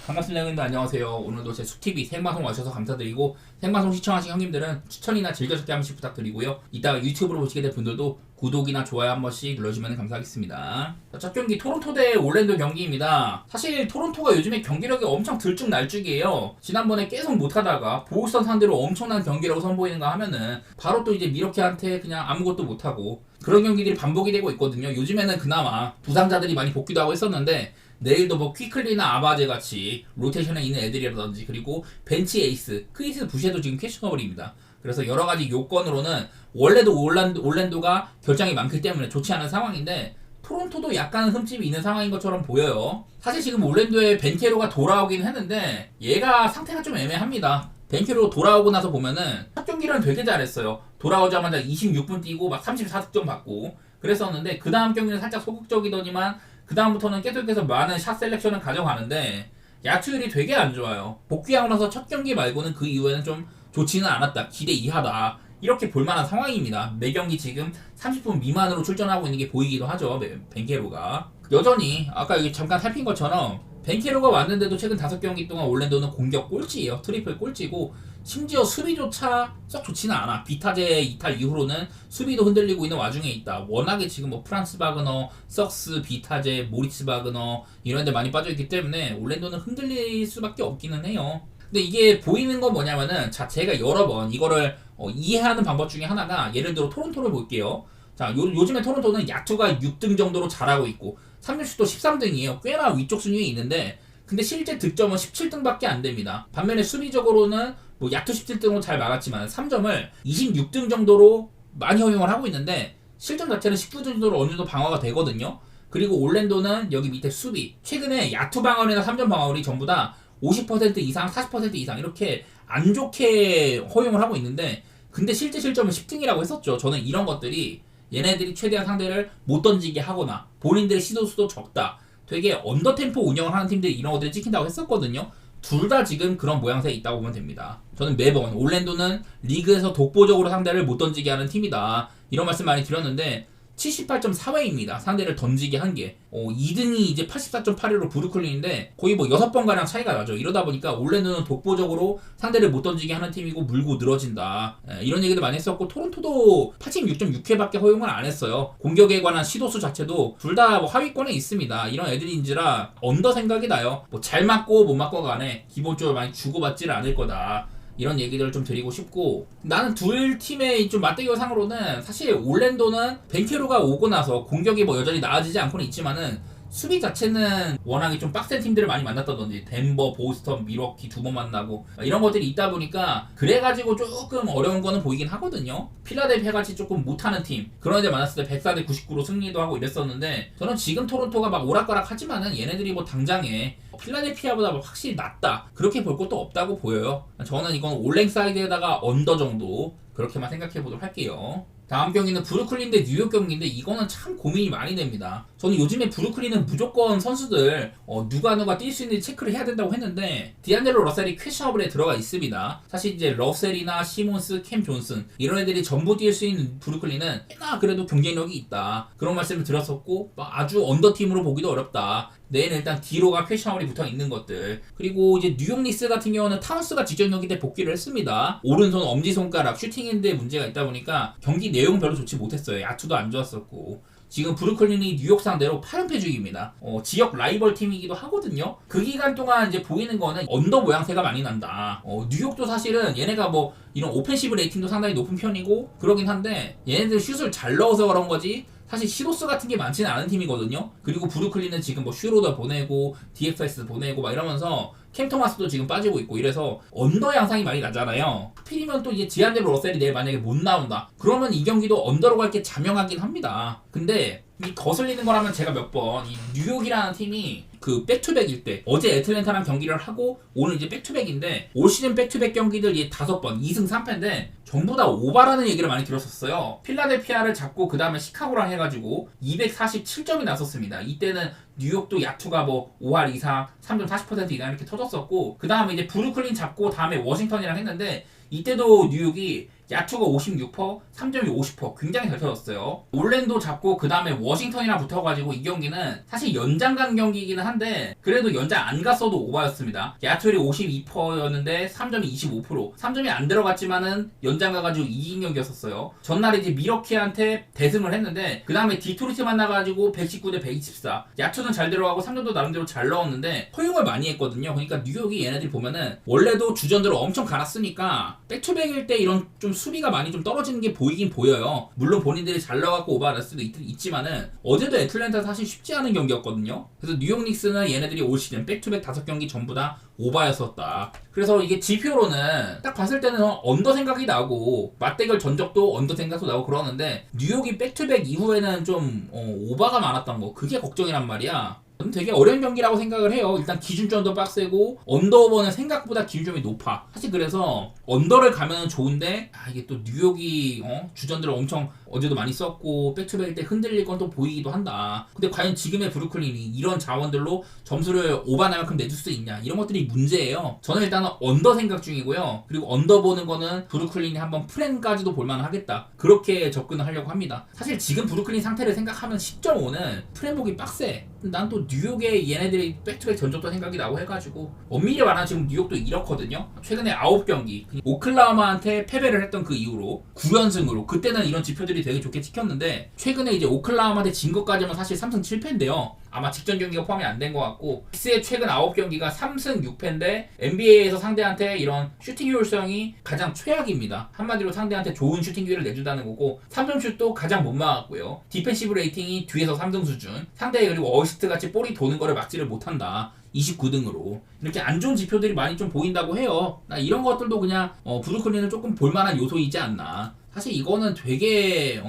반갑습니다 형님들, 안녕하세요. 오늘도 제 숲TV 생방송 와주셔서 감사드리고, 생방송 시청하신 형님들은 추천이나 즐겨찾기 한 번씩 부탁드리고요. 이따가 유튜브로 보시게 될 분들도 구독이나 좋아요 한 번씩 눌러주면 감사하겠습니다. 자, 첫 경기 토론토 대 올랜도 경기입니다. 사실 토론토가 요즘에 경기력이 엄청 들쭉날쭉이에요. 지난번에 계속 못하다가 보울선 상대로 엄청난 경기력을 선보이는가 하면은 바로 또 이제 미러키한테 그냥 아무것도 못하고, 그런 경기들이 반복이 되고 있거든요. 요즘에는 그나마 부상자들이 많이 복귀도 하고 있었는데, 내일도 뭐 퀴클리나 아바제 같이 로테이션에 있는 애들이라든지, 그리고 벤치 에이스, 크리스 부시에도 지금 퀘셔너블입니다. 그래서 여러 가지 요건으로는 원래도 올랜도가 결장이 많기 때문에 좋지 않은 상황인데, 토론토도 약간 흠집이 있는 상황인 것처럼 보여요. 사실 지금 올랜도에 벤케로가 돌아오긴 했는데 얘가 상태가 좀 애매합니다. 벤케로 돌아오고 나서 보면은 첫 경기는 되게 잘했어요. 돌아오자마자 26분 뛰고 막 34득점 받고 그랬었는데, 그 다음 경기는 살짝 소극적이더니만 그 다음부터는 계속해서 많은 샷 셀렉션을 가져가는데 야투율이 되게 안 좋아요. 복귀하고 나서 첫 경기 말고는 그 이후에는 좀 좋지는 않았다, 기대 이하다, 이렇게 볼만한 상황입니다. 매 경기 지금 30분 미만으로 출전하고 있는 게 보이기도 하죠, 벤케로가. 여전히 아까 여기 잠깐 살핀 것처럼 벤케로가 왔는데도 최근 5경기 동안 올랜도는 공격 꼴찌예요. 트리플 꼴찌고, 심지어 수비조차 썩 좋지는 않아. 비타제 이탈 이후로는 수비도 흔들리고 있는 와중에 있다. 워낙에 지금 뭐 프란스 바그너, 석스, 비타제, 모리츠 바그너 이런 데 많이 빠져있기 때문에 올랜도는 흔들릴 수밖에 없기는 해요. 근데 이게 보이는 건 뭐냐면은, 자, 제가 여러 번 이거를 이해하는 방법 중에 하나가, 예를 들어 토론토를 볼게요. 자, 요즘에 토론토는 야투가 6등 정도로 잘하고 있고 3점슛도 13등이에요. 꽤나 위쪽 순위에 있는데, 근데 실제 득점은 17등밖에 안 됩니다. 반면에 수비적으로는 뭐 야투 17등으로 잘 막았지만 3점을 26등 정도로 많이 허용을 하고 있는데, 실점 자체는 19등 정도로 어느 정도 방어가 되거든요. 그리고 올랜도는 여기 밑에 수비, 최근에 야투 방어율이나 3점 방어율이 전부 다 50% 이상, 40% 이상 이렇게 안 좋게 허용을 하고 있는데, 근데 실제 실점은 10등이라고 했었죠. 저는 이런 것들이 얘네들이 최대한 상대를 못 던지게 하거나 본인들의 시도수도 적다, 되게 언더템포 운영을 하는 팀들이 이런 것들을 찍힌다고 했었거든요. 둘 다 지금 그런 모양새에 있다고 보면 됩니다. 저는 매번 올랜도는 리그에서 독보적으로 상대를 못 던지게 하는 팀이다, 이런 말씀 많이 드렸는데 78.4회입니다. 상대를 던지게 한 게. 2등이 이제 84.81로 브루클린인데 거의 뭐 6번가량 차이가 나죠. 이러다 보니까 올랜도는 독보적으로 상대를 못 던지게 하는 팀이고 물고 늘어진다, 이런 얘기도 많이 했었고, 토론토도 86.6회밖에 허용을 안 했어요. 공격에 관한 시도수 자체도 둘 다 뭐 하위권에 있습니다. 이런 애들인지라 언더 생각이 나요. 뭐 잘 맞고 못 맞고 간에 기본적으로 많이 주고받지를 않을 거다, 이런 얘기들을 좀 드리고 싶고, 나는 둘 팀의 좀 맞대결 상으로는 사실 올랜도는 벤케로가 오고 나서 공격이 뭐 여전히 나아지지 않고는 있지만은 수비 자체는 워낙에 좀 빡센 팀들을 많이 만났다든지, 덴버, 보스턴, 미러키 2번 만나고 이런 것들이 있다 보니까 그래가지고 조금 어려운 거는 보이긴 하거든요. 필라델피아 같이 조금 못하는 팀, 그런 애들 만났을 때 104대 99로 승리도 하고 이랬었는데, 저는 지금 토론토가 막 오락가락 하지만은 얘네들이 뭐 당장에 필라델피아보다 뭐 확실히 낫다, 그렇게 볼 것도 없다고 보여요. 저는 이건 올랭 사이드에다가 언더 정도, 그렇게만 생각해 보도록 할게요. 다음 경기는 브루클린 대 뉴욕 경기인데, 이거는 참 고민이 많이 됩니다. 저는 요즘에 브루클린은 무조건 선수들 누가 뛸 수 있는지 체크를 해야 된다고 했는데, 디안델로 러셀이 퀘셔너블에 들어가 있습니다. 사실 이제 러셀이나 시몬스, 캠 존슨 이런 애들이 전부 뛸 수 있는 브루클린은 꽤나 그래도 경쟁력이 있다, 그런 말씀을 드렸었고, 아주 언더팀으로 보기도 어렵다. 내일은 일단 디로가 퀘셔너블이 붙어 있는 것들, 그리고 이제 뉴욕 닉스 같은 경우는 타운스가 직전 경기 때 복귀를 했습니다. 오른손 엄지손가락 슈팅핸드에 문제가 있다 보니까 경기 내용 별로 좋지 못했어요. 야투도 안 좋았었고, 지금 브루클린이 뉴욕 상대로 8연패 중입니다. 지역 라이벌 팀이기도 하거든요. 그 기간 동안 이제 보이는 거는 언더 모양새가 많이 난다. 뉴욕도 사실은 얘네가 뭐 이런 오펜시브 레이팅도 상당히 높은 편이고 그러긴 한데, 얘네들 슛을 잘 넣어서 그런 거지 사실 시도수 같은 게 많지는 않은 팀이거든요. 그리고 브루클린은 지금 뭐 슈로더 보내고 DFS 보내고 막 이러면서 캠 토마스도 지금 빠지고 있고 이래서 언더 양상이 많이 나잖아요. 하필이면 또 이제 디안델로 러셀이 내일 만약에 못 나온다, 그러면 이 경기도 언더로 갈 게 자명하긴 합니다. 근데 이 거슬리는 거라면, 제가 몇 번 이 뉴욕이라는 팀이 그 백투백일 때, 어제 애틀랜타랑 경기를 하고 오늘 이제 백투백인데, 올 시즌 백투백 경기들 이 5번 2승 3패인데 전부 다 오바라는 얘기를 많이 들었었어요. 필라델피아를 잡고 그 다음에 시카고랑 해가지고 247점이 났었습니다. 이때는 뉴욕도 야투가 뭐 5할 이상 3점 40% 이상 이렇게 터졌었고, 그 다음에 이제 브루클린 잡고 다음에 워싱턴이랑 했는데 이때도 뉴욕이 야투가 56%, 3점이 50% 굉장히 잘 터졌어요. 올랜도 잡고 그 다음에 워싱턴이랑 붙어가지고 이 경기는 사실 연장 간 경기이기는 한데 그래도 연장 안 갔어도 오버였습니다. 야투율이 52%였는데 3점이 25%, 3점이 안 들어갔지만은 연장 가가지고 이긴 경기였었어요. 전날 이제 미러키한테 대승을 했는데 그 다음에 디트로이트 만나가지고 119대 124. 야투는 잘 들어가고 3점도 나름대로 잘 넣었는데 허용을 많이 했거든요. 그러니까 뉴욕이 얘네들이 보면은 원래도 주전들을 엄청 갈았으니까 백투백일 때 이런 좀 수비가 많이 좀 떨어지는 게 보이긴 보여요. 물론 본인들이 잘 나가고 오버할 수도 있지만은 어제도 애틀랜타 사실 쉽지 않은 경기였거든요. 그래서 뉴욕 닉스는 얘네들이 올 시즌 백투백 5경기 전부 다 오버였었다. 그래서 이게 지표로는 딱 봤을 때는 언더 생각이 나고 맞대결 전적도 언더 생각도 나고 그러는데 뉴욕이 백투백 이후에는 좀 오버가 많았던 거 그게 걱정이란 말이야. 저는 되게 어려운 경기라고 생각을 해요. 일단 기준점도 빡세고 언더오버는 생각보다 기준점이 높아. 사실 그래서 언더를 가면 좋은데 이게 또 뉴욕이 주전들을 엄청 어제도 많이 썼고 백투백일 때 흔들릴 건 또 보이기도 한다. 근데 과연 지금의 브루클린이 이런 자원들로 점수를 오바나만큼 내줄 수 있냐 이런 것들이 문제예요. 저는 일단은 언더 생각 중이고요. 그리고 언더 보는 거는 브루클린이 한번 프렌까지도 볼만 하겠다. 그렇게 접근을 하려고 합니다. 사실 지금 브루클린 상태를 생각하면 10.5는 프렌 보기 빡세. 난 또 뉴욕의 얘네들이 백투백 전적도 생각이 나고 해가지고 엄밀히 말하면 지금 뉴욕도 이렇거든요. 최근에 9경기 오클라호마한테 패배를 했던 그 이후로 9연승으로 그때는 이런 지표들이 되게 좋게 찍혔는데 최근에 이제 오클라호마한테 진 것까지는 사실 3승 7패인데요. 아마 직전 경기가 포함이 안 된 것 같고 닉스의 최근 9경기가 3승 6패인데 NBA에서 상대한테 이런 슈팅 효율성이 가장 최악입니다. 한마디로 상대한테 좋은 슈팅 기회를 내준다는 거고 3점슛도 가장 못 막았고요. 디펜시브 레이팅이 뒤에서 3등 수준 상대의 그리고 어시스트같이 볼이 도는 거를 막지를 못한다. 29등으로 이렇게 안 좋은 지표들이 많이 좀 보인다고 해요. 나 이런 것들도 그냥 브루클린을 조금 볼만한 요소이지 않나. 사실 이거는 되게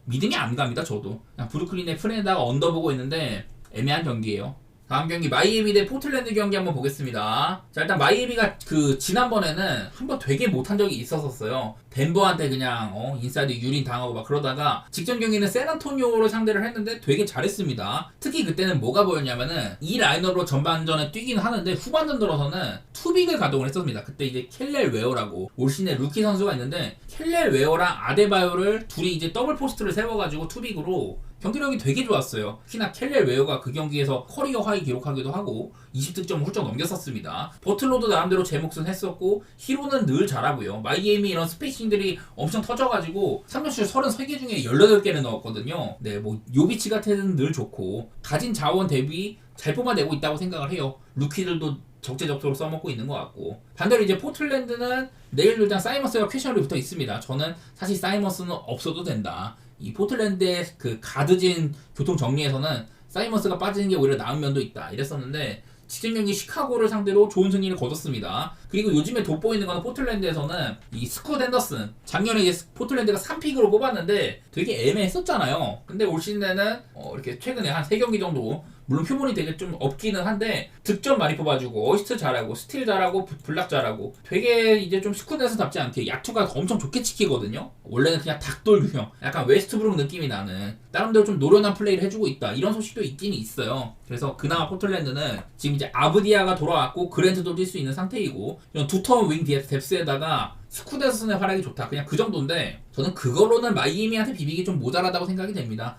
믿음이 안 갑니다. 저도 그냥 브루클린의 프렌에다가 언더 보고 있는데 애매한 경기예요. 다음 경기 마이애미 대 포틀랜드 경기 한번 보겠습니다. 자, 일단 마이애미가 그 지난번에는 한번 되게 못한 적이 있었어요. 덴버한테 그냥 인사이드 유린 당하고 막 그러다가 직전 경기는 샌안토니오를 상대를 했는데 되게 잘했습니다. 특히 그때는 뭐가 보였냐면은 이 라인업으로 전반전에 뛰긴 하는데 후반전 들어서는 투빅을 가동을 했었습니다. 그때 이제 켈렐 웨어라고 올 시즌에 루키 선수가 있는데 켈렐 웨어랑 아데바요를 둘이 이제 더블 포스트를 세워가지고 투빅으로 경기력이 되게 좋았어요. 특히나 켈렐 웨어가 그 경기에서 커리어 하이 기록하기도 하고 20득점을 훌쩍 넘겼었습니다. 버틀로도 나름대로 제 몫은 했었고 히로는 늘 잘하고요. 마이애미 이런 스페이싱들이 엄청 터져가지고 3점슛 33개 중에 18개를 넣었거든요. 네, 뭐 요비치 같은 늘 좋고 가진 자원 대비 잘 뽑아내고 있다고 생각을 해요. 루키들도 적재적소로 써먹고 있는 것 같고 반대로 이제 포틀랜드는 내일 일단 사이머스가 퀘셔널이 붙어 있습니다. 저는 사실 사이머스는 없어도 된다. 이 포틀랜드의 그 가드진 교통 정리에서는 사이머스가 빠지는 게 오히려 나은 면도 있다 이랬었는데 직전 경기 시카고를 상대로 좋은 승리를 거뒀습니다. 그리고 요즘에 돋보이는 거는 포틀랜드에서는 이 스콧 앤더슨 작년에 이제 포틀랜드가 3픽으로 뽑았는데 되게 애매했었잖아요. 근데 올 시즌에는 이렇게 최근에 한 3경기 정도 물론 표본이 되게 좀 없기는 한데 득점 많이 뽑아주고 어시스트 잘하고 스틸 잘하고 블락 잘하고 되게 이제 좀 스쿠드에서답지 않게 야투가 엄청 좋게 지키거든요. 원래는 그냥 닭돌 유형 약간 웨스트브룩 느낌이 나는 나름대로 좀 노련한 플레이를 해주고 있다 이런 소식도 있긴 있어요. 그래서 그나마 포틀랜드는 지금 이제 아브디아가 돌아왔고 그랜트도 뛸 수 있는 상태이고 이런 두터운 윙 뎁스에다가 스쿠데스의 활약이 좋다 그냥 그 정도인데 저는 그걸로는 마이애미한테 비비기 좀 모자라다고 생각이 됩니다.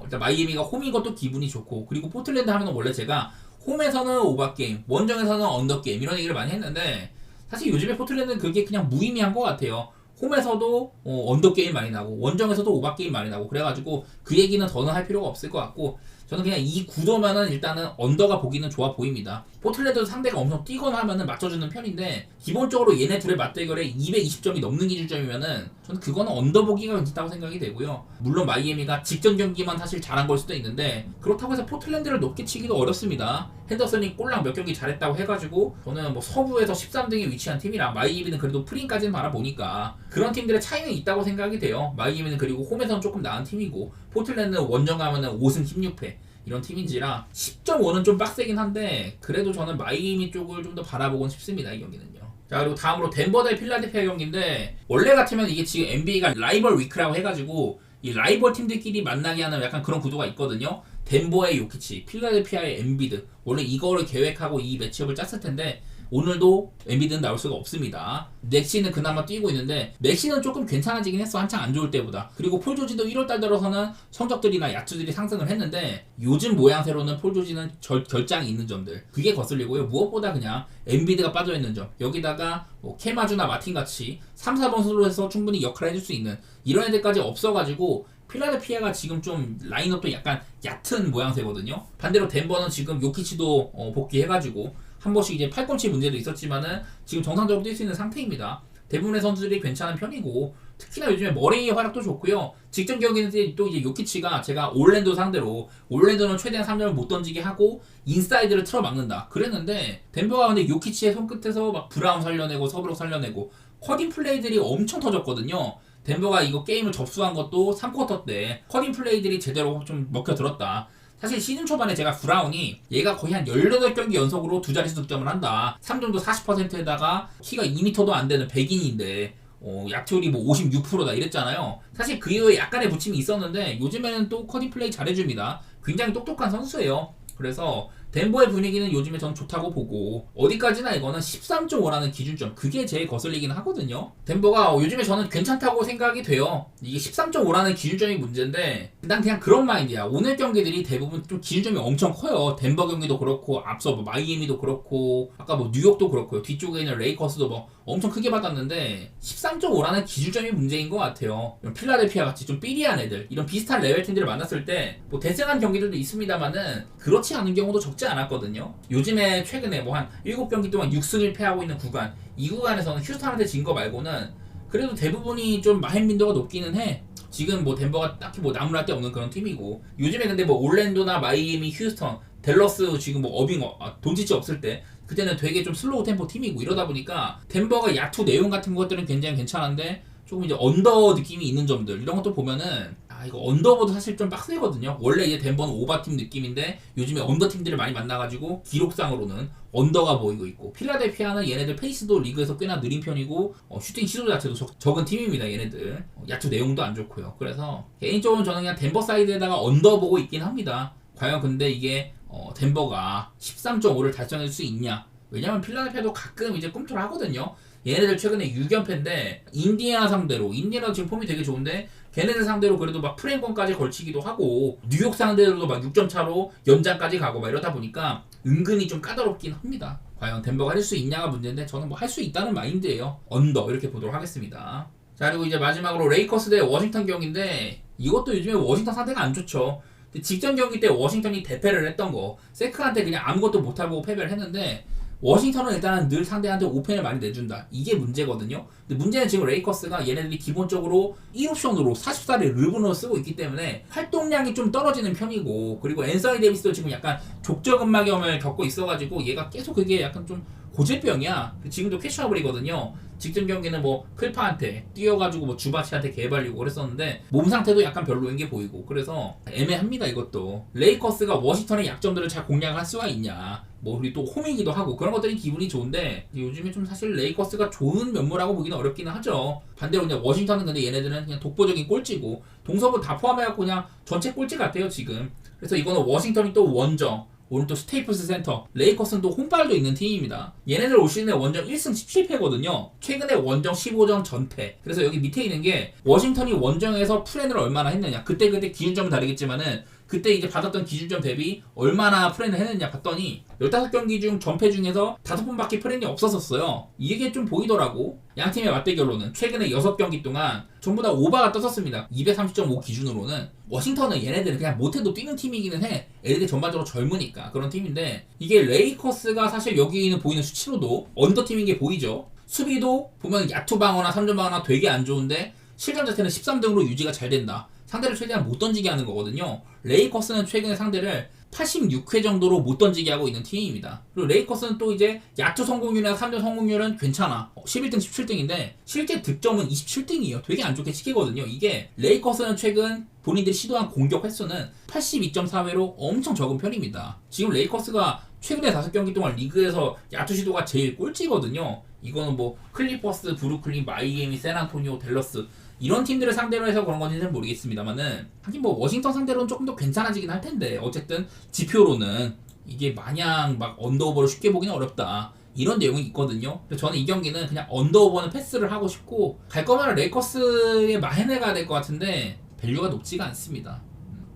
일단 마이애미가 홈인 것도 기분이 좋고 그리고 포틀랜드 하면은 원래 제가 홈에서는 오버게임 원정에서는 언더게임 이런 얘기를 많이 했는데 사실 요즘에 포틀랜드는 그게 그냥 무의미한 것 같아요. 홈에서도 언더게임 많이 나고 원정에서도 오버게임 많이 나고 그래가지고 그 얘기는 더는 할 필요가 없을 것 같고 저는 그냥 이 구도면은 일단은 언더가 보기는 좋아 보입니다. 포틀랜드도 상대가 엄청 뛰거나 하면은 맞춰주는 편인데 기본적으로 얘네 둘의 맞대결에 220점이 넘는 기준점이면은 저는 그거는 언더 보기가 괜찮다고 생각이 되고요. 물론 마이애미가 직전 경기만 사실 잘한 걸 수도 있는데 그렇다고 해서 포틀랜드를 높게 치기도 어렵습니다. 핸더슨이 꼴랑 몇 경기 잘했다고 해가지고 저는 뭐 서부에서 13등에 위치한 팀이라 마이애미는 그래도 프린까지는 바라보니까 그런 팀들의 차이는 있다고 생각이 돼요. 마이애미는 그리고 홈에서는 조금 나은 팀이고 포틀랜드는 원정 가면은 5승 16패 이런 팀인지라 10.5는 좀 빡세긴 한데 그래도 저는 마이애미 쪽을 좀 더 바라보곤 싶습니다. 이 경기는요. 자 그리고 다음으로 덴버 대 필라델피아 경기인데 원래 같으면 이게 지금 NBA가 라이벌 위크라고 해가지고 이 라이벌 팀들끼리 만나게 하는 약간 그런 구도가 있거든요. 덴버의 요키치, 필라델피아의 엠비드. 원래 이거를 계획하고 이 매치업을 짰을 텐데 오늘도 엠비드는 나올 수가 없습니다. 넥시는 그나마 뛰고 있는데 맥시는 조금 괜찮아지긴 했어. 한창 안 좋을 때보다. 그리고 폴 조지도 1월달 들어서는 성적들이나 야투들이 상승을 했는데 요즘 모양새로는 폴 조지는 결장이 있는 점들 그게 거슬리고요. 무엇보다 그냥 엠비드가 빠져있는 점 여기다가 뭐 케마주나 마틴같이 3, 4번 수로해서 충분히 역할을 해줄 수 있는 이런 애들까지 없어가지고 필라델피아가 지금 좀 라인업도 약간 얕은 모양새거든요. 반대로 덴버는 지금 요키치도 복귀해가지고 한 번씩 이제 팔꿈치 문제도 있었지만은 지금 정상적으로 뛸 수 있는 상태입니다. 대부분의 선수들이 괜찮은 편이고 특히나 요즘에 머레이의 활약도 좋고요. 직전 경기는 또 이제 요키치가 제가 올랜도 상대로 올랜도는 최대한 3점을 못 던지게 하고 인사이드를 틀어막는다 그랬는데 덴버가 근데 요키치의 손끝에서 막 브라운 살려내고 서브록 살려내고 커딩 플레이들이 엄청 터졌거든요. 덴버가 이거 게임을 접수한 것도 3쿼터 때 커딩 플레이들이 제대로 좀 먹혀들었다. 사실 시즌 초반에 제가 브라운이 얘가 거의 한 18경기 연속으로 두 자릿수 득점을 한다. 3점도 40%에다가 키가 2m도 안 되는 백인인데 야투율이 뭐 56%다 이랬잖아요. 사실 그 이후에 약간의 부침이 있었는데 요즘에는 또 커딩 플레이 잘해줍니다. 굉장히 똑똑한 선수예요. 그래서 덴버의 분위기는 요즘에 전 좋다고 보고 어디까지나 이거는 13.5라는 기준점 그게 제일 거슬리긴 하거든요. 덴버가 요즘에 저는 괜찮다고 생각이 돼요. 이게 13.5라는 기준점이 문제인데 난 그냥 그런 마인드야. 오늘 경기들이 대부분 좀 기준점이 엄청 커요. 덴버 경기도 그렇고 앞서 뭐 마이애미도 그렇고 아까 뭐 뉴욕도 그렇고요. 뒤쪽에 있는 레이커스도 뭐 엄청 크게 받았는데 13.5라는 기준점이 문제인 것 같아요. 이런 필라델피아 같이 좀 삐리한 애들 이런 비슷한 레벨 팀들을 만났을 때 뭐 대승한 경기들도 있습니다만은 그렇지 않은 경우도 적지 않았거든요. 요즘에 최근에 뭐 한 7경기 동안 6승 1패하고 있는 구간 이 구간에서는 휴스턴한테 진 거 말고는 그래도 대부분이 좀 마인민도가 높기는 해. 지금 뭐 덴버가 딱히 뭐 나무랄 데 없는 그런 팀이고 요즘에 근데 뭐 올랜도나 마이애미, 휴스턴, 댈러스 지금 뭐 돈치치 없을 때 그때는 되게 좀 슬로우 템포 팀이고 이러다 보니까 덴버가 야투 내용 같은 것들은 굉장히 괜찮은데 조금 이제 언더 느낌이 있는 점들 이런 것도 보면은 이거 언더보다 사실 좀 빡세거든요. 원래 이제 덴버는 오버팀 느낌인데 요즘에 언더 팀들을 많이 만나가지고 기록상으로는 언더가 보이고 있고 필라델피아는 얘네들 페이스도 리그에서 꽤나 느린 편이고 슈팅 시도 자체도 적은 팀입니다. 얘네들 야투 내용도 안 좋고요. 그래서 개인적으로 저는 그냥 덴버 사이드에다가 언더 보고 있긴 합니다. 과연 근데 이게 덴버가 13.5를 달성할 수 있냐? 왜냐면 필라델피아도 가끔 이제 꿈틀 하거든요. 얘네들 최근에 6연패인데 인디애나 상대로 인디애나 지금 폼이 되게 좋은데 걔네들 상대로 그래도 막 프랭권까지 걸치기도 하고 뉴욕 상대로도 막 6점 차로 연장까지 가고 막 이러다 보니까 은근히 좀 까다롭긴 합니다. 과연 덴버가 할 수 있냐가 문제인데 저는 뭐 할 수 있다는 마인드예요. 언더 이렇게 보도록 하겠습니다. 자 그리고 이제 마지막으로 레이커스 대 워싱턴 경기인데 이것도 요즘에 워싱턴 상태가 안 좋죠. 직전 경기 때 워싱턴이 대패를 했던 거 세크한테 그냥 아무것도 못하고 패배를 했는데 워싱턴은 일단 늘 상대한테 오펜을 많이 내준다. 이게 문제거든요. 근데 문제는 지금 레이커스가 얘네들이 기본적으로 1옵션으로 44를 르브로 쓰고 있기 때문에 활동량이 좀 떨어지는 편이고 그리고 앤서니 데이비스도 지금 약간 족저근막염을 겪고 있어가지고 얘가 계속 그게 약간 좀 고질병이야. 지금도 캐셔블이거든요. 직전 경기는 뭐 클파한테 뛰어가지고 뭐 주바치한테 개발리고 그랬었는데 몸 상태도 약간 별로인 게 보이고 그래서 애매합니다 이것도. 레이커스가 워싱턴의 약점들을 잘 공략할 수가 있냐. 뭐 우리 또 홈이기도 하고 그런 것들이 기분이 좋은데 요즘에 좀 사실 레이커스가 좋은 면모라고 보기는 어렵기는 하죠. 반대로 그냥 워싱턴은 근데 얘네들은 그냥 독보적인 꼴찌고 동서부 다 포함해갖고 그냥 전체 꼴찌 같아요 지금. 그래서 이거는 워싱턴이 또 원정 오늘 또 스테이플스 센터 레이커스는 또 홈빨도 있는 팀입니다. 얘네들 올 시즌에 원정 1승 17패거든요. 최근에 원정 15전 전패. 그래서 여기 밑에 있는 게 워싱턴이 원정에서 프렌을 얼마나 했느냐. 그때 기준점은 다르겠지만은 그때 이제 받았던 기준점 대비 얼마나 프렌을 했느냐 봤더니 15경기 중 전패 중에서 5번밖에 프렌이 없었어요. 이게 좀 보이더라고. 양팀의 맞대결로는 최근에 6경기 동안 전부 다 오버가 떴었습니다. 230.5 기준으로는. 워싱턴은 얘네들은 그냥 못해도 뛰는 팀이기는 해. 애들이 전반적으로 젊으니까 그런 팀인데 이게 레이커스가 사실 여기는 보이는 수치로도 언더팀인 게 보이죠. 수비도 보면 야투 방어나 3점 방어나 되게 안 좋은데 실점 자체는 13등으로 유지가 잘 된다. 상대를 최대한 못 던지게 하는 거거든요. 레이커스는 최근에 상대를 86회 정도로 못 던지게 하고 있는 팀입니다. 그리고 레이커스는 또 이제 야투 성공률이나 3점 성공률은 괜찮아. 11등, 17등인데 실제 득점은 27등이에요. 되게 안 좋게 치키거든요. 이게 레이커스는 최근 본인들이 시도한 공격 횟수는 82.4회로 엄청 적은 편입니다. 지금 레이커스가 최근에 5경기 동안 리그에서 야투 시도가 제일 꼴찌거든요. 이거는 뭐 클리퍼스, 브루클린, 마이애미, 샌안토니오, 댈러스 이런 팀들을 상대로 해서 그런 건지는 모르겠습니다만은 하긴 뭐 워싱턴 상대로는 조금 더 괜찮아지긴 할 텐데 어쨌든 지표로는 이게 마냥 막 언더오버를 쉽게 보기는 어렵다. 이런 내용이 있거든요. 그래서 저는 이 경기는 그냥 언더오버는 패스를 하고 싶고 갈 거면 레이커스의 마헤네가 될 것 같은데 밸류가 높지가 않습니다.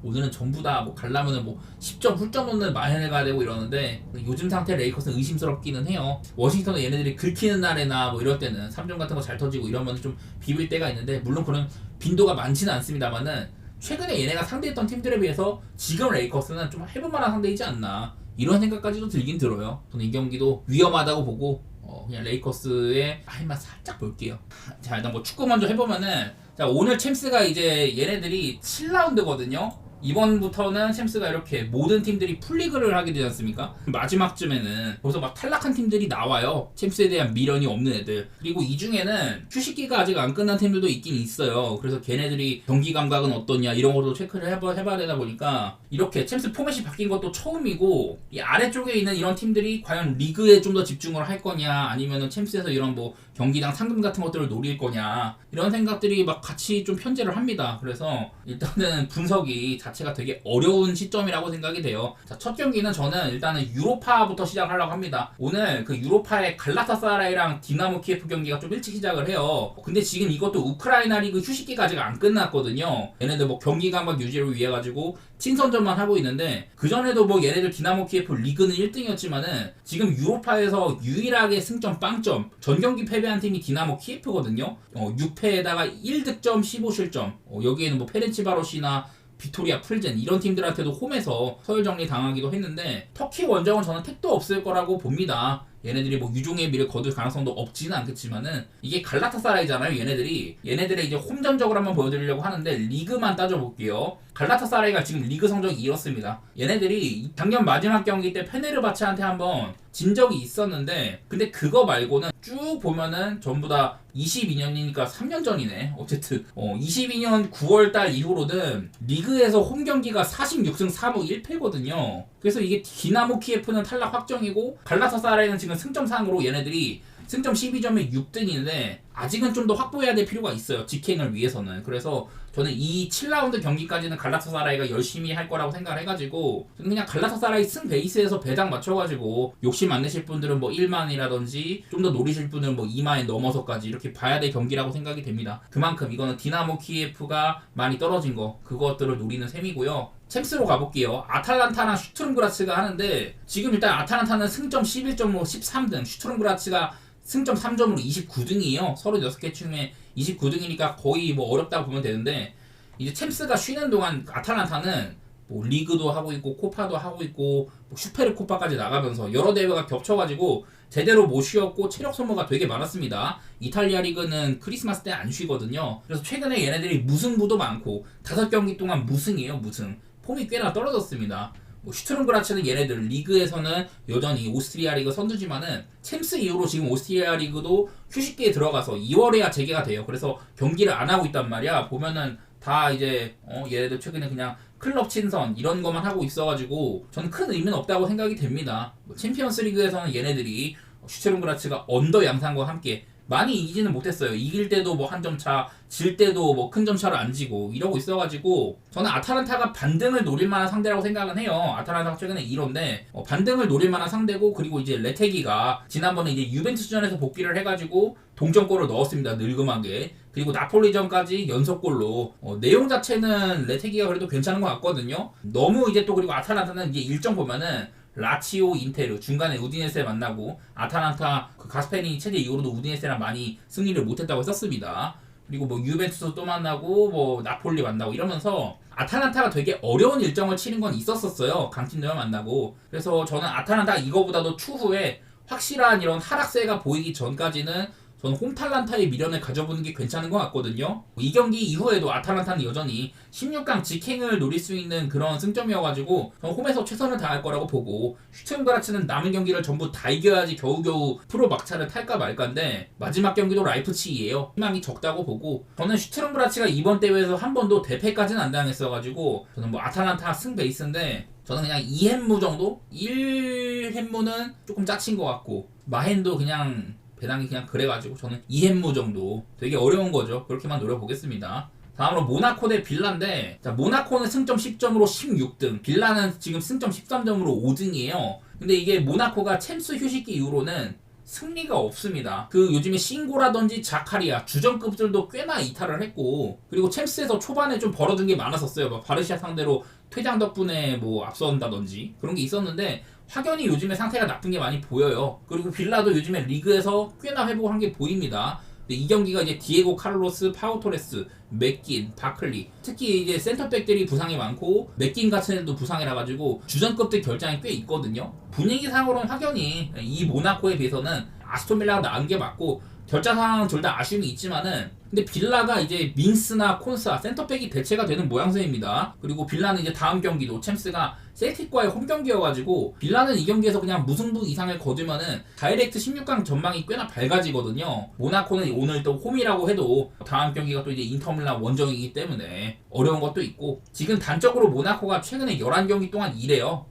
오늘은 전부 다 뭐 갈라면은 뭐 10점 훌쩍 넘는 마헤네가 되고 이러는데 요즘 상태 레이커스는 의심스럽기는 해요. 워싱턴은 얘네들이 긁히는 날에나 뭐 이럴 때는 3점 같은 거 잘 터지고 이러면 좀 비빌 때가 있는데 물론 그런 빈도가 많지는 않습니다만은 최근에 얘네가 상대했던 팀들에 비해서 지금 레이커스는 좀 해볼만한 상대이지 않나 이런 생각까지도 들긴 들어요. 저는 이 경기도 위험하다고 보고 그냥 레이커스의 할만 살짝 볼게요. 자 일단 뭐 축구 먼저 해보면은 자 오늘 챔스가 이제 얘네들이 7라운드거든요. 이번부터는 챔스가 이렇게 모든 팀들이 풀리그를 하게 되지 않습니까? 마지막쯤에는 벌써 막 탈락한 팀들이 나와요. 챔스에 대한 미련이 없는 애들. 그리고 이 중에는 휴식기가 아직 안 끝난 팀들도 있긴 있어요. 그래서 걔네들이 경기 감각은 어떠냐 이런 것도 체크를 해봐야 되다 보니까 이렇게 챔스 포맷이 바뀐 것도 처음이고 이 아래쪽에 있는 이런 팀들이 과연 리그에 좀 더 집중을 할 거냐 아니면은 챔스에서 이런 뭐 경기당 상금 같은 것들을 노릴 거냐 이런 생각들이 막 같이 좀 편제를 합니다. 그래서 일단은 분석이 자체가 되게 어려운 시점이라고 생각이 돼요. 자, 첫 경기는 저는 일단은 유로파부터 시작하려고 합니다. 오늘 그 유로파의 갈라타사라이랑 디나모 키예프 경기가 좀 일찍 시작을 해요. 근데 지금 이것도 우크라이나 리그 휴식기가 아직 안 끝났거든요. 얘네들 뭐 경기 감각 유지를 위해 가지고 친선전만 하고 있는데 그전에도 뭐 얘네들 디나모 키예프 리그는 1등이었지만은 지금 유로파에서 유일하게 승점 빵점 전 경기 패배한 팀이 디나모 키예프거든요. 6패에다가 1득점 15실점 여기에는 뭐 페렌치바로시나 빅토리아 풀젠 이런 팀들한테도 홈에서 서열 정리 당하기도 했는데 터키 원정은 저는 택도 없을 거라고 봅니다. 얘네들이 뭐 유종의 미를 거둘 가능성도 없지는 않겠지만은 이게 갈라타사라이잖아요. 얘네들의 이제 홈 전적을 한번 보여드리려고 하는데 리그만 따져볼게요. 갈라타사라이가 지금 리그 성적이 이렇습니다. 얘네들이 작년 마지막 경기 때 페네르바체한테 한번 진 적이 있었는데 근데 그거 말고는 쭉 보면은 전부 다 22년이니까 3년 전이네. 어쨌든 22년 9월달 이후로는 리그에서 홈 경기가 46승 3무 1패거든요. 그래서 이게 디나모 키예프는 탈락 확정이고 갈라타사라이는 지금 승점상으로 얘네들이 승점 12점에 6등인데 아직은 좀 더 확보해야 될 필요가 있어요. 직행을 위해서는. 그래서 저는 이 7라운드 경기까지는 갈라타사라이가 열심히 할 거라고 생각을 해가지고 저는 그냥 갈라타사라이 승 베이스에서 배당 맞춰가지고 욕심 안 내실 분들은 뭐 1만이라든지 좀 더 노리실 분은 뭐 2만에 넘어서까지 이렇게 봐야 될 경기라고 생각이 됩니다. 그만큼 이거는 디나모 키예프가 많이 떨어진 거 그것들을 노리는 셈이고요. 챔스로 가볼게요. 아탈란타랑 슈투름그라츠가 하는데 지금 일단 아탈란타는 승점 11점으로 13등 슈투름그라츠가 승점 3점으로 29등이에요. 36개 중에 29등이니까 거의 뭐 어렵다고 보면 되는데 이제 챔스가 쉬는 동안 아탈란타는 뭐 리그도 하고 있고 코파도 하고 있고 뭐 슈페르 코파까지 나가면서 여러 대회가 겹쳐가지고 제대로 못 쉬었고 체력 소모가 되게 많았습니다. 이탈리아 리그는 크리스마스 때 안 쉬거든요. 그래서 최근에 얘네들이 무승부도 많고 5경기 동안 무승이에요. 무승. 폼이 꽤나 떨어졌습니다. 슈투름그라츠는 얘네들 리그에서는 여전히 오스트리아 리그 선두지만은 챔스 이후로 지금 오스트리아 리그도 휴식기에 들어가서 2월에야 재개가 돼요. 그래서 경기를 안 하고 있단 말이야. 보면은 다 이제 얘네들 최근에 그냥 클럽 친선 이런 것만 하고 있어가지고 저는 큰 의미는 없다고 생각이 됩니다. 챔피언스 리그에서는 얘네들이 슈투름그라츠가 언더 양상과 함께 많이 이기지는 못했어요. 이길 때도 뭐 한 점 차, 질 때도 뭐 큰 점 차를 안 지고 이러고 있어가지고 저는 아탈란타가 반등을 노릴 만한 상대라고 생각은 해요. 아탈란타가 최근에 1호인데 반등을 노릴 만한 상대고 그리고 이제 레테기가 지난번에 이제 유벤투스전에서 복귀를 해가지고 동점골을 넣었습니다. 늙음하게. 그리고 나폴리전까지 연속골로 내용 자체는 레테기가 그래도 괜찮은 것 같거든요. 너무 이제 또 그리고 아탈란타는 이제 일정 보면은 라치오, 인테르 중간에 우디네세 만나고 아탈란타 그 가스페니 체제 이후로도 우디네세랑 많이 승리를 못했다고 했었습니다. 그리고 뭐 유벤투스 또 만나고 뭐 나폴리 만나고 이러면서 아탈란타가 되게 어려운 일정을 치는 건 있었었어요. 강팀들만 만나고. 그래서 저는 아탈란타가 이거보다도 추후에 확실한 이런 하락세가 보이기 전까지는 저는 홈탈란타의 미련을 가져보는 게 괜찮은 것 같거든요. 이 경기 이후에도 아탈란타는 여전히 16강 직행을 노릴 수 있는 그런 승점이어가지고 저는 홈에서 최선을 다할 거라고 보고 슈투름그라츠는 남은 경기를 전부 다 이겨야지 겨우겨우 프로 막차를 탈까 말까인데 마지막 경기도 라이프치히예요. 희망이 적다고 보고 저는 슈투름그라츠가 이번 대회에서 한 번도 대패까지는 안 당했어가지고 저는 뭐 아탈란타 승 베이스인데 저는 그냥 2햄무 정도? 1햄무는 조금 짜친 것 같고 마헨도 그냥 배당이 그냥 그래가지고 저는 2햄무 정도 되게 어려운 거죠. 그렇게만 노려보겠습니다. 다음으로 모나코 대 빌라인데, 자, 모나코는 승점 10점으로 16등, 빌라는 지금 승점 13점으로 5등이에요. 근데 이게 모나코가 챔스 휴식기 이후로는 승리가 없습니다. 그 요즘에 싱고라든지 자카리아 주전급들도 꽤나 이탈을 했고, 그리고 챔스에서 초반에 좀 벌어진 게 많았었어요. 막 바르시아 상대로 퇴장 덕분에 뭐 앞선다든지 그런 게 있었는데, 확연히 요즘에 상태가 나쁜 게 많이 보여요. 그리고 빌라도 요즘에 리그에서 꽤나 회복한 게 보입니다. 근데 이 경기가 이제 디에고 카를로스, 파우토레스, 맥긴, 바클리, 특히 이제 센터백들이 부상이 많고 맥긴 같은 애도 부상이라 가지고 주전급들 결장이 꽤 있거든요. 분위기상으로는 확연히 이 모나코에 비해서는 아스톤빌라가 나은 게 맞고, 결자 상황은 둘 다 아쉬움이 있지만은, 근데 빌라가 이제 밍스나 콘사 센터백이 대체가 되는 모양새입니다. 그리고 빌라는 이제 다음 경기도 챔스가 셀틱과의 홈경기여가지고 빌라는 이 경기에서 그냥 무승부 이상을 거두면은 다이렉트 16강 전망이 꽤나 밝아지거든요. 모나코는 오늘 또 홈이라고 해도 다음 경기가 또 이제 인터밀란 원정이기 때문에 어려운 것도 있고, 지금 단적으로 모나코가 최근에 11경기 동안 이래요.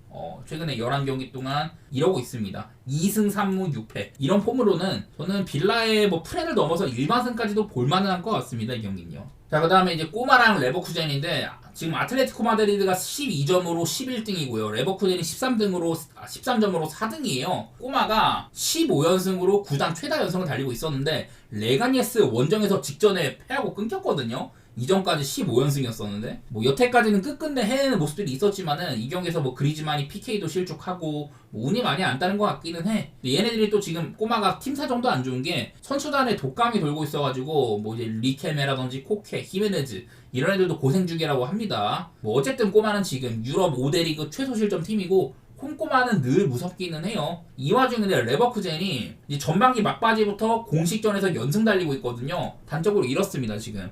최근에 11경기 동안 이러고 있습니다. 2승 3무 6패. 이런 폼으로는 저는 빌라의 뭐 프렌을 넘어서 일반승까지도 볼만한 것 같습니다. 이 경기는요. 자, 그 다음에 이제 꼬마랑 레버쿠젠인데, 지금 아틀레티코 마드리드가 12점으로 11등이고요. 레버쿠젠이 13점으로 4등이에요. 꼬마가 15연승으로 구단 최다 연승을 달리고 있었는데, 레가니에스 원정에서 직전에 패하고 끊겼거든요. 이전까지 15연승이었었는데, 뭐 여태까지는 끝끝내 해내는 모습들이 있었지만은 이 경기에서 뭐 그리즈만이 PK도 실축하고 뭐 운이 많이 안 따는 것 같기는 해. 근데 얘네들이 또 지금 꼬마가 팀 사정도 안 좋은 게 선수단에 독감이 돌고 있어가지고 뭐 이제 리케메라든지 코케, 히메네즈 이런 애들도 고생 중이라고 합니다. 뭐 어쨌든 꼬마는 지금 유럽 5대 리그 최소 실점 팀이고, 홈꼬마는 늘 무섭기는 해요. 이 와중에 레버쿠젠이 이제 전반기 막바지부터 공식전에서 연승 달리고 있거든요. 단적으로 이렇습니다. 지금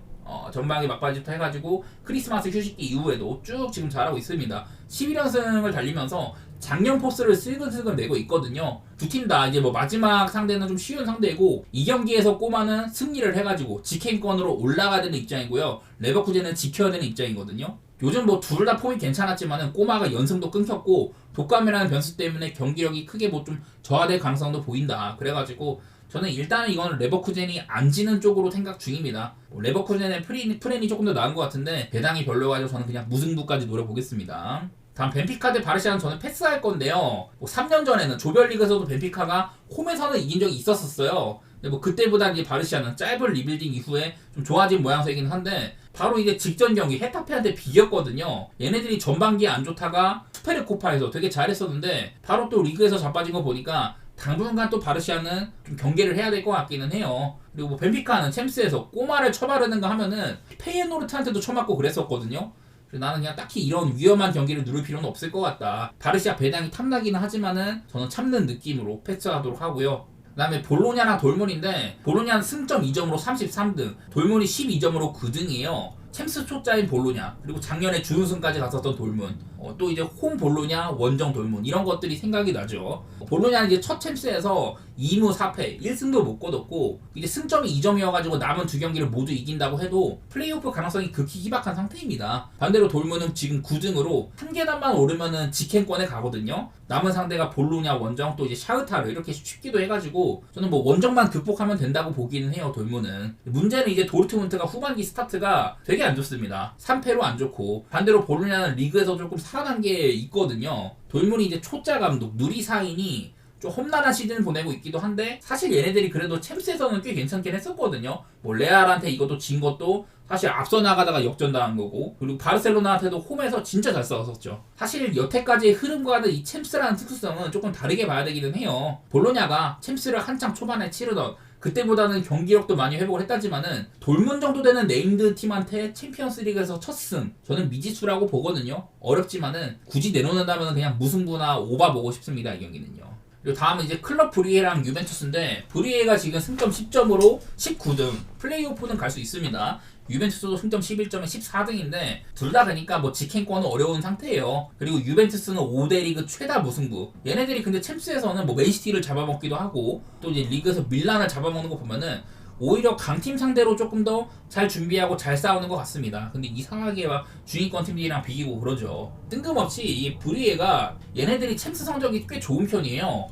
전반기 막바지부터 해가지고 크리스마스 휴식기 이후에도 쭉 지금 잘하고 있습니다. 11연승을 달리면서 작년 포스를 슬근슬근 내고 있거든요. 두 팀 다 이제 뭐 마지막 상대는 좀 쉬운 상대고, 이 경기에서 꼬마는 승리를 해가지고 직행권으로 올라가야 되는 입장이고요. 레버쿠젠은 지켜야 되는 입장이거든요. 요즘 뭐 둘 다 폼이 괜찮았지만은 꼬마가 연승도 끊겼고 독감이라는 변수 때문에 경기력이 크게 뭐 좀 저하될 가능성도 보인다. 그래가지고 저는 일단은 이거는 레버쿠젠이 안 지는 쪽으로 생각 중입니다. 레버쿠젠의 프렌이 조금 더 나은 것 같은데 배당이 별로여가지고 저는 그냥 무승부까지 노려보겠습니다. 다음 벤피카 대 바르시아는 저는 패스할 건데요. 뭐 3년 전에는 조별리그에서도 벤피카가 홈에서는 이긴 적이 있었어요. 근데 뭐 그때보다 이제 바르시아는 짧은 리빌딩 이후에 좀 좋아진 모양새이긴 한데, 바로 이제 직전 경기 헤타페한테 비겼거든요. 얘네들이 전반기에 안 좋다가 스페르코파에서 되게 잘했었는데 바로 또 리그에서 자빠진 거 보니까 당분간 또 바르시아는 좀 경계를 해야 될 것 같기는 해요. 그리고 뭐 벤피카는 챔스에서 꼬마를 쳐바르는가 하면은 페이에노르트한테도 쳐맞고 그랬었거든요. 그래서 나는 그냥 딱히 이런 위험한 경기를 누를 필요는 없을 것 같다. 바르시아 배당이 탐나기는 하지만은 저는 참는 느낌으로 패스하도록 하고요. 그 다음에 볼로냐랑 돌문인데, 볼로냐는 승점 2점으로 33등, 돌문이 12점으로 9등이에요. 챔스 초짜인 볼로냐, 그리고 작년에 준우승까지 갔었던 돌문, 또 이제 홈 볼로냐, 원정 돌문, 이런 것들이 생각이 나죠. 볼로냐는 이제 첫 챔스에서 2무 4패, 1승도 못 거뒀고 이제 승점이 2점이어가지고 남은 두 경기를 모두 이긴다고 해도 플레이오프 가능성이 극히 희박한 상태입니다. 반대로 돌문은 지금 9등으로 한 계단만 오르면은 직행권에 가거든요. 남은 상대가 볼로냐, 원정, 또 이제 샤흐타르 이렇게 쉽기도 해가지고 저는 뭐 원정만 극복하면 된다고 보기는 해요. 돌문은. 문제는 이제 도르트문트가 후반기 스타트가 되게 안 좋습니다. 3패로 안 좋고, 반대로 볼로냐는 리그에서 조금 살아난 게 있거든요. 돌문이 이제 초짜 감독 누리사인이 좀 험난한 시즌을 보내고 있기도 한데, 사실 얘네들이 그래도 챔스에서는 꽤 괜찮긴 했었거든요. 뭐 레알한테 이것도 진 것도 사실 앞서 나가다가 역전당한 거고, 그리고 바르셀로나한테도 홈에서 진짜 잘 싸웠었죠. 사실 여태까지의 흐름과는 이 챔스라는 특수성은 조금 다르게 봐야 되기는 해요. 볼로냐가 챔스를 한창 초반에 치르던 그때보다는 경기력도 많이 회복을 했다지만은 돌문 정도 되는 네임드 팀한테 챔피언스리그에서 첫 승, 저는 미지수라고 보거든요. 어렵지만은 굳이 내놓는다면 그냥 무승부나 오바 보고 싶습니다. 이 경기는요. 그리고 다음은 이제 클럽 브리에랑 유벤투스인데, 브리에가 지금 승점 10점으로 19등, 플레이오프는 갈 수 있습니다. 유벤투스도 승점 11점에 14등인데 둘 다 되니까 뭐 직행권은 어려운 상태예요. 그리고 유벤투스는 5대 리그 최다 무승부. 얘네들이 근데 챔스에서는 뭐 맨시티를 잡아먹기도 하고 또 이제 리그에서 밀란을 잡아먹는 거 보면은 오히려 강팀 상대로 조금 더 잘 준비하고 잘 싸우는 것 같습니다. 근데 이상하게 막 중위권 팀들이랑 비기고 그러죠. 뜬금없이 이 브리에가 얘네들이 챔스 성적이 꽤 좋은 편이에요.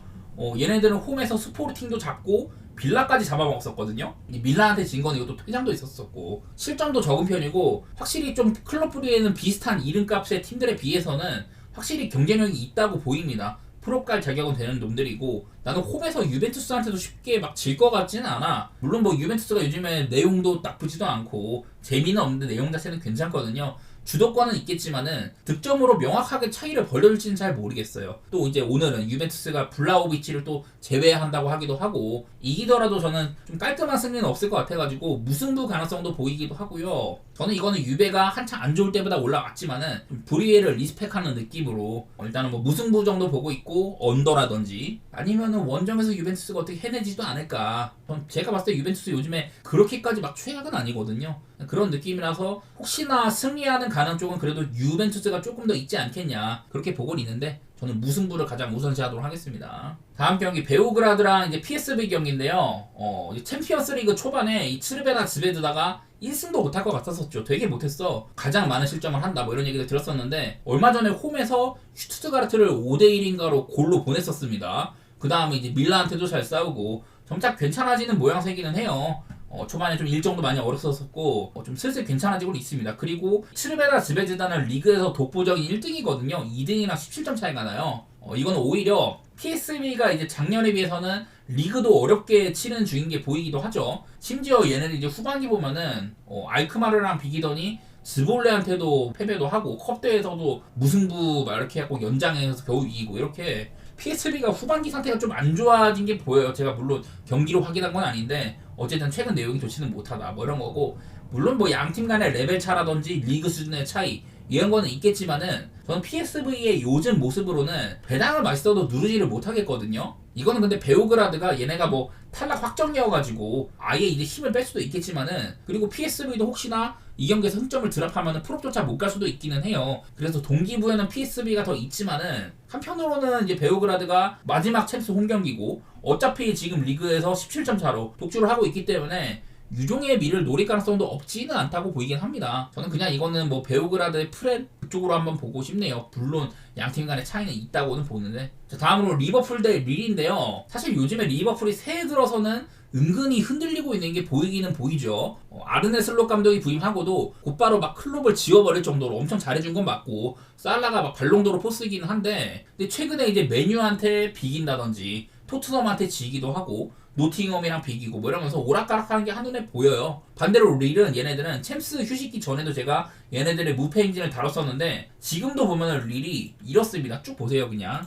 얘네들은 홈에서 스포르팅도 잡고 빌라까지 잡아먹었었거든요. 이 밀란한테 진 건 이것도 퇴장도 있었었고 실점도 적은 편이고 확실히 좀 클럽 브리에는 비슷한 이름값의 팀들에 비해서는 확실히 경쟁력이 있다고 보입니다. 프로 갈 자격은 되는 놈들이고 나는 홈에서 유벤투스한테도 쉽게 막 질 것 같지는 않아. 물론 뭐 유벤투스가 요즘에 내용도 나쁘지도 않고 재미는 없는데 내용 자체는 괜찮거든요. 주도권은 있겠지만은 득점으로 명확하게 차이를 벌려줄지는 잘 모르겠어요. 또 이제 오늘은 유벤투스가 블라호비치를 또 제외한다고 하기도 하고 이기더라도 저는 좀 깔끔한 승리는 없을 것 같아가지고 무승부 가능성도 보이기도 하고요. 저는 이거는 유베가 한창 안 좋을 때보다 올라왔지만은 좀 브리에를 리스펙하는 느낌으로 일단은 뭐 무승부 정도 보고 있고 언더라든지 아니면은 원정에서 유벤투스가 어떻게 해내지도 않을까. 제가 봤을 때 유벤투스 요즘에 그렇게까지 막 최악은 아니거든요. 그런 느낌이라서 혹시나 승리하는 가능 쪽은 그래도 유벤투스가 조금 더 있지 않겠냐 그렇게 보고는 있는데 저는 무승부를 가장 우선시하도록 하겠습니다. 다음 경기 베오그라드랑 이제 PSV 경기인데요. 이제 챔피언스 리그 초반에 이 츠르베나 즈베드다가 1승도 못할 것 같았었죠. 되게 못했어. 가장 많은 실점을 한다 뭐 이런 얘기를 들었었는데 얼마 전에 홈에서 슈투트가르트를 5대1인가로 골로 보냈었습니다. 그 다음에 이제 밀란한테도 잘 싸우고 점차 괜찮아지는 모양새기는 해요. 초반에 좀 일정도 많이 어렵었었고 좀 슬슬 괜찮아지고 있습니다. 그리고 츠르베나 즈베즈다는 리그에서 독보적인 1등이거든요. 2등이랑 17점 차이가 나요. 이거는 오히려 PSV가 이제 작년에 비해서는 리그도 어렵게 치는 중인 게 보이기도 하죠. 심지어 얘네들 이제 후반기 보면은 알크마르랑 비기더니 즈볼레한테도 패배도 하고 컵대회에서도 무승부 막 이렇게 하고 연장해서 겨우 이기고 이렇게 PSV가 후반기 상태가 좀 안 좋아진 게 보여요. 제가 물론 경기로 확인한 건 아닌데 어쨌든 최근 내용이 좋지는 못하다 뭐 이런 거고 물론 뭐 양팀 간의 레벨 차라든지 리그 수준의 차이 이런 거는 있겠지만은 저는 PSV의 요즘 모습으로는 배당을 맛있어도 누르지를 못하겠거든요. 이거는 근데 베오그라드가 얘네가 뭐 탈락 확정이어가지고 아예 이제 힘을 뺄 수도 있겠지만은 그리고 PSV도 혹시나 이 경기에서 승점을 드랍하면은 프롭조차 못 갈 수도 있기는 해요. 그래서 동기부여는 PSV가 더 있지만은 한편으로는 이제 베오그라드가 마지막 챔스 홈경기고 어차피 지금 리그에서 17점 차로 독주를 하고 있기 때문에 유종의 미를 노릴 가능성도 없지는 않다고 보이긴 합니다. 저는 그냥 이거는 뭐 베오그라드의 프렌 그쪽으로 한번 보고 싶네요. 물론 양팀 간의 차이는 있다고는 보는데 자, 다음으로 리버풀 대 릴인데요. 사실 요즘에 리버풀이 새해 들어서는 은근히 흔들리고 있는 게 보이기는 보이죠. 아르네 슬롯 감독이 부임하고도 곧바로 막 클롭을 지워버릴 정도로 엄청 잘해준 건 맞고 살라가 막 발롱도르 포스이긴 한데 근데 최근에 이제 메뉴한테 비긴다든지 토트넘한테 지기도 하고 노팅엄이랑 비기고 뭐 이러면서 오락가락하는 게 한눈에 보여요. 반대로 릴은 얘네들은 챔스 휴식기 전에도 제가 얘네들의 무패 행진을 다뤘었는데 지금도 보면 릴이 이렇습니다. 쭉 보세요 그냥.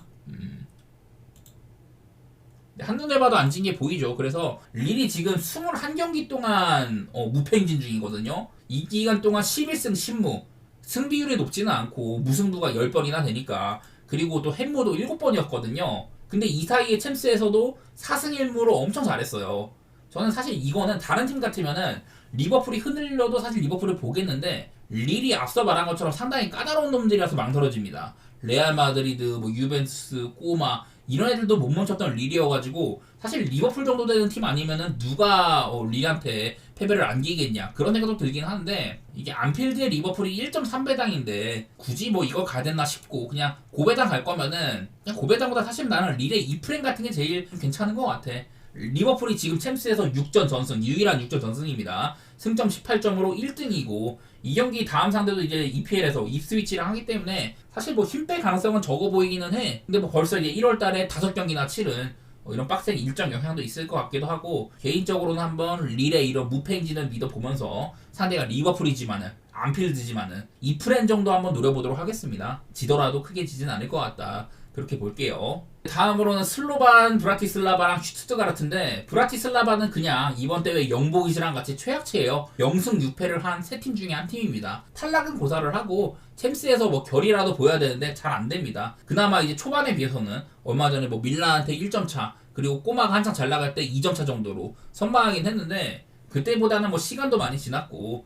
한눈에 봐도 안 진 게 보이죠. 그래서 릴이 지금 21경기 동안 무패 행진 중이거든요. 이 기간 동안 11승 10무 승비율이 높지는 않고 무승부가 10번이나 되니까 그리고 또 햄모도 7번이었거든요. 근데 이 사이에 챔스에서도 4승 1무로 엄청 잘했어요. 저는 사실 이거는 다른 팀 같으면은 리버풀이 흔들려도 사실 리버풀을 보겠는데 릴이 앞서 말한 것처럼 상당히 까다로운 놈들이라서 망설여집니다. 레알 마드리드, 뭐 유벤투스, 꼬마 이런 애들도 못 멈췄던 릴이어가지고 사실 리버풀 정도 되는 팀 아니면은 누가 릴한테 패배를 안기겠냐 그런 생각도 들긴 하는데 이게 안필드의 리버풀이 1.3배당인데 굳이 뭐 이거 가야 됐나 싶고 그냥 고배당 갈 거면은 그냥 고배당보다 사실 나는 릴의 이프렌 같은 게 제일 괜찮은 것 같아. 리버풀이 지금 챔스에서 6전 전승 유일한 6전 전승입니다. 승점 18점으로 1등이고 이 경기 다음 상대도 이제 EPL에서 입스위치랑 하기 때문에 사실 뭐 힘 뺄 가능성은 적어 보이기는 해. 근데 뭐 벌써 이제 1월달에 5경기나 치른 이런 빡센 일정 영향도 있을 것 같기도 하고 개인적으로는 한번 릴의 이런 무패 행진을 믿어보면서 상대가 리버풀이지만은 안필드지만은 이프렌 정도 한번 노려보도록 하겠습니다. 지더라도 크게 지진 않을 것 같다. 그렇게 볼게요. 다음으로는 슬로반 브라티슬라바랑 슈투트가르트인데 브라티슬라바는 그냥 이번 대회 영보이즈랑 같이 최악체예요. 0승 6패를 한 세 팀 중에 한 팀입니다. 탈락은 고사를 하고 챔스에서 뭐 결이라도 보여야 되는데 잘 안 됩니다. 그나마 이제 초반에 비해서는 얼마 전에 뭐 밀란한테 1점 차 그리고 꼬마가 한창 잘 나갈 때 2점 차 정도로 선방하긴 했는데 그때보다는 뭐 시간도 많이 지났고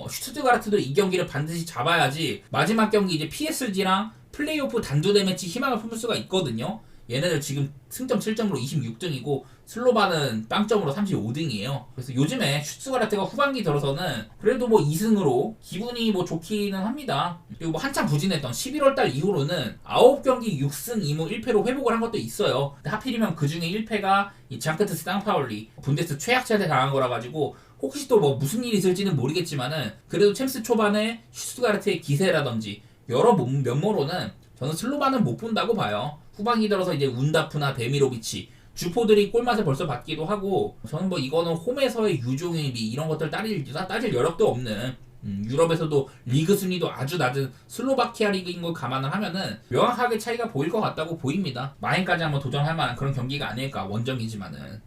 슈투트가르트도 이 경기를 반드시 잡아야지 마지막 경기 이제 PSG랑 플레이오프 단두대 매치 희망을 품을 수가 있거든요. 얘네들 지금 승점 7점으로 26등이고 슬로바는 빵점으로 35등이에요. 그래서 요즘에 슈츠가르트가 후반기 들어서는 그래도 뭐 2승으로 기분이 뭐 좋기는 합니다. 그리고 뭐 한참 부진했던 11월달 이후로는 9경기 6승 2무 1패로 회복을 한 것도 있어요. 근데 하필이면 그 중에 1패가 이 장크트 상파울리 분데스 최약체한테 당한 거라 가지고 혹시 또 뭐 무슨 일이 있을지는 모르겠지만은 그래도 챔스 초반에 슈츠가르트의 기세라든지 여러 면모로는 저는 슬로바는 못 본다고 봐요. 후반기 들어서 이제 운다프나 베미로비치 주포들이 골맛을 벌써 받기도 하고 저는 뭐 이거는 홈에서의 유종의미 이런 것들 따질 여력도 없는 유럽에서도 리그 순위도 아주 낮은 슬로바키아 리그인 걸 감안을 하면은 명확하게 차이가 보일 것 같다고 보입니다. 마행까지 한번 도전할 만한 그런 경기가 아닐까 원정이지만은